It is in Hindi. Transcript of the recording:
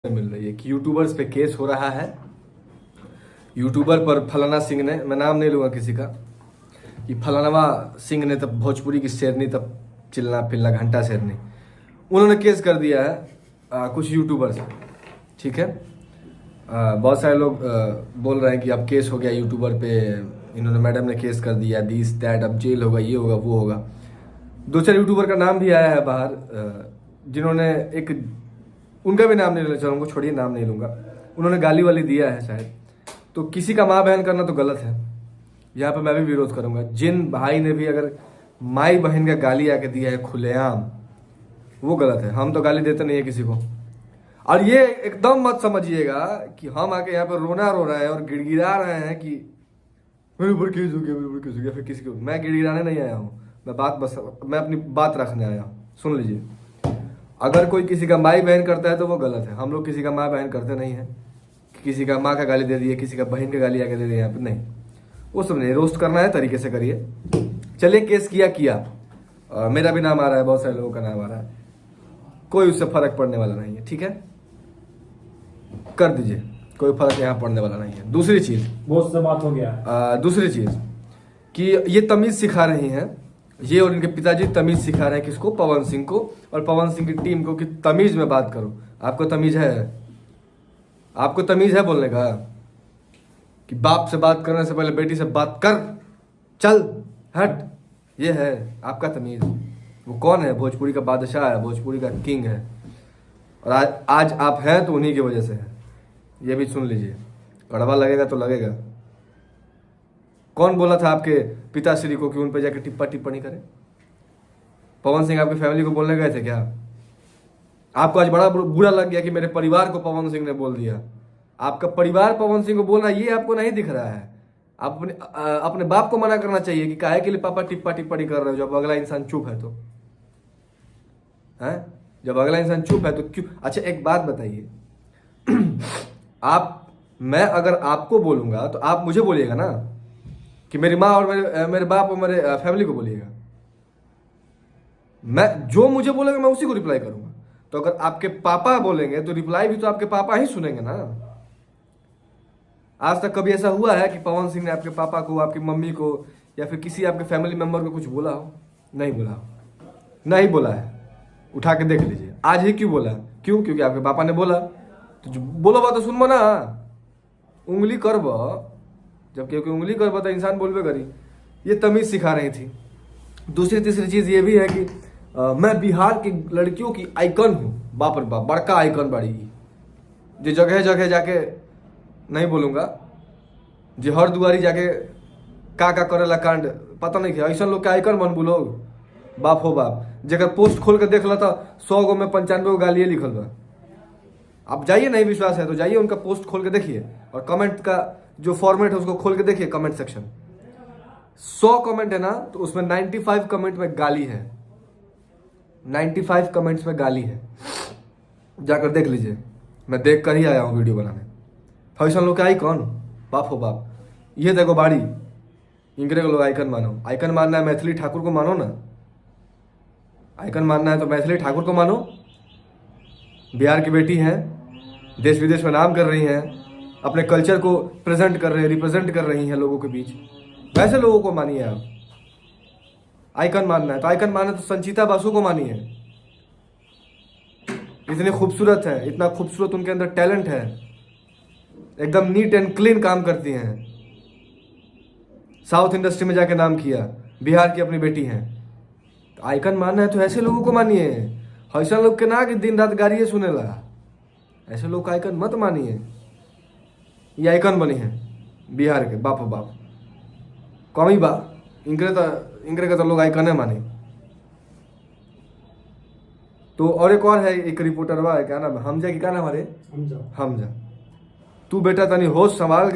मिल रही है कि यूट्यूबर्स पे केस हो रहा है। यूट्यूबर पर फलाना सिंह ने, मैं नाम नहीं लूँगा किसी का, कि फलानवा सिंह ने तब भोजपुरी की शेरनी तब चिल्ला पिल्ला घंटा शेरनी, उन्होंने केस कर दिया है कुछ यूट्यूबर्स। ठीक है, बहुत सारे लोग बोल रहे हैं कि अब केस हो गया यूट्यूबर पे, इन्होंने मैडम ने केस कर दिया, दिस दैट, अब जेल होगा, ये होगा, वो होगा। दो चार यूट्यूबर का नाम भी आया है बाहर, जिन्होंने एक, उनका भी नाम नहीं लेना चाहूँगा, छोड़िए नाम नहीं लूँगा, उन्होंने गाली वाली दिया है शायद। तो किसी का माँ बहन करना तो गलत है, यहाँ पे मैं भी विरोध करूँगा। जिन भाई ने भी अगर माई बहन का गाली आके दिया है खुलेआम, वो गलत है। हम तो गाली देते नहीं है किसी को। और ये एकदम मत समझिएगा कि हम आके यहाँ पर रोना रो रहे हैं और गिड़गिड़ा रहे हैं कि मेरे ऊपर केस हो गया, मेरे ऊपर केस हो गया। फिर किसी को, मैं गिड़गिड़ाने नहीं आया हूँ, मैं अपनी बात रखने आया हूँ। सुन लीजिए, अगर कोई किसी का माई बहन करता है तो वो गलत है। हम लोग किसी का माँ बहन करते नहीं है, किसी का माँ का गाली दे दिए, किसी का बहन का गाली आके दे दिए, यहाँ पे नहीं, वो सब नहीं। रोस्ट करना है तरीके से करिए। चलिए, केस किया, मेरा भी नाम आ रहा है, बहुत सारे लोगों का नाम आ रहा है, कोई उससे फर्क पड़ने वाला नहीं है। ठीक है, कर दीजिए, कोई फर्क यहाँ पड़ने वाला नहीं है। दूसरी चीज, बहुत से बात हो गया। दूसरी चीज कि ये तमीज सिखा रही हैं, ये और इनके पिताजी तमीज सिखा रहे हैं किसको, पवन सिंह को और पवन सिंह की टीम को, कि तमीज में बात करो। आपको तमीज है? आपको तमीज है बोलने का कि बाप से बात करने से पहले बेटी से बात कर, चल हट, ये है आपका तमीज? वो कौन है? भोजपुरी का बादशाह है, भोजपुरी का किंग है, और आज आप हैं तो उन्हीं की वजह से है। ये भी सुन लीजिए, कड़वा लगेगा तो लगेगा। कौन बोला था आपके पिताश्री को कि उन पर जाके टिप्पणी करे? पवन सिंह आपकी फैमिली को बोलने गए थे क्या? आपको आज बड़ा बुरा लग गया कि मेरे परिवार को पवन सिंह ने बोल दिया। आपका परिवार पवन सिंह को बोल रहा है, ये आपको नहीं दिख रहा है। आप अपने बाप को मना करना चाहिए कि काहे के लिए पापा टिप्पणी कर रहे हो, जब अगला इंसान चुप है तो है? जब अगला इंसान चुप है तो क्यों? अच्छा, एक बात बताइए, मैं अगर आपको बोलूंगा तो आप मुझे बोलिएगा ना, कि मेरी माँ और मेरे बाप और मेरे फैमिली को बोलिएगा। मैं जो मुझे बोलेगा मैं उसी को रिप्लाई करूंगा। तो अगर आपके पापा बोलेंगे तो रिप्लाई भी तो आपके पापा ही सुनेंगे ना। आज तक कभी ऐसा हुआ है कि पवन सिंह ने आपके पापा को, आपकी मम्मी को, या फिर किसी आपके फैमिली मेंबर को कुछ बोला हो? नहीं बोला हो, नहीं बोला है। उठा के देख लीजिए, आज ही क्यों बोला? क्यों? क्योंकि आपके पापा ने बोला। तो बोलो बात तो सुनबो ना, उंगली करब, जब क्योंकि उंगली करब तो इंसान बोलबे करी। ये तमीज सिखा रही थी। दूसरी तीसरी चीज ये भी है कि मैं बिहार की लड़कियों की आइकन हूँ। बाप रे बाप, बड़का आइकन बड़ी, जो जगह जगह जाके, नहीं बोलूंगा, जो हर दुआरी जाके का करेला कांड, पता नहीं क्या ऐसा लोग के आइकन बनबू लोग। बाप हो बाप, जगह पोस्ट खोल के देख ला था 100 गो में 95 गो गालिए लिखल बा। आप जाइए, नहीं विश्वास है तो जाइए उनका पोस्ट खोल के देखिए, और कमेंट का जो फॉर्मेट है उसको खोल के देखिए। कमेंट सेक्शन 100 कमेंट है ना, तो उसमें 95 कमेंट में गाली है, 95 कमेंट्स में गाली है। जाकर देख लीजिए, मैं देख कर ही आया हूँ वीडियो बनाने। फैशन लोग आई कौन? बाप हो बाप, ये देखो बाड़ी, इंग्रे को लोग आइकन मानो। आइकन मानना है मैथिली ठाकुर को मानो ना, आइकन मानना है तो मैथिली ठाकुर को मानो। बिहार की बेटी हैं, देश विदेश में नाम कर रही हैं, अपने कल्चर को प्रेजेंट कर रहे हैं, रिप्रेजेंट कर रही हैं लोगों के बीच। वैसे लोगों को मानिए आप। आइकन मानना है तो आइकन माने तो संचिता बासु को मानिए। इतनी खूबसूरत है, इतना खूबसूरत उनके अंदर टैलेंट है, एकदम नीट एंड क्लीन काम करती हैं, साउथ इंडस्ट्री में जाके नाम किया, बिहार की अपनी बेटी हैं। तो आइकन मानना है तो ऐसे लोगों को मानिए। ऐसा लोग के ना कि दिन रात गाड़िए सुनेला, ऐसे लोग का आइकन मत मानिए। ये आइकन बनी है बिहार के, बाप बाप, कमी बा। इंग्रे का तो लोग आइकन है मानी। तो और एक और है, एक रिपोर्टर है, क्या नाम है, हमजा की, क्या नाम है? हमजा। तू बेटा तनी होश संभाल के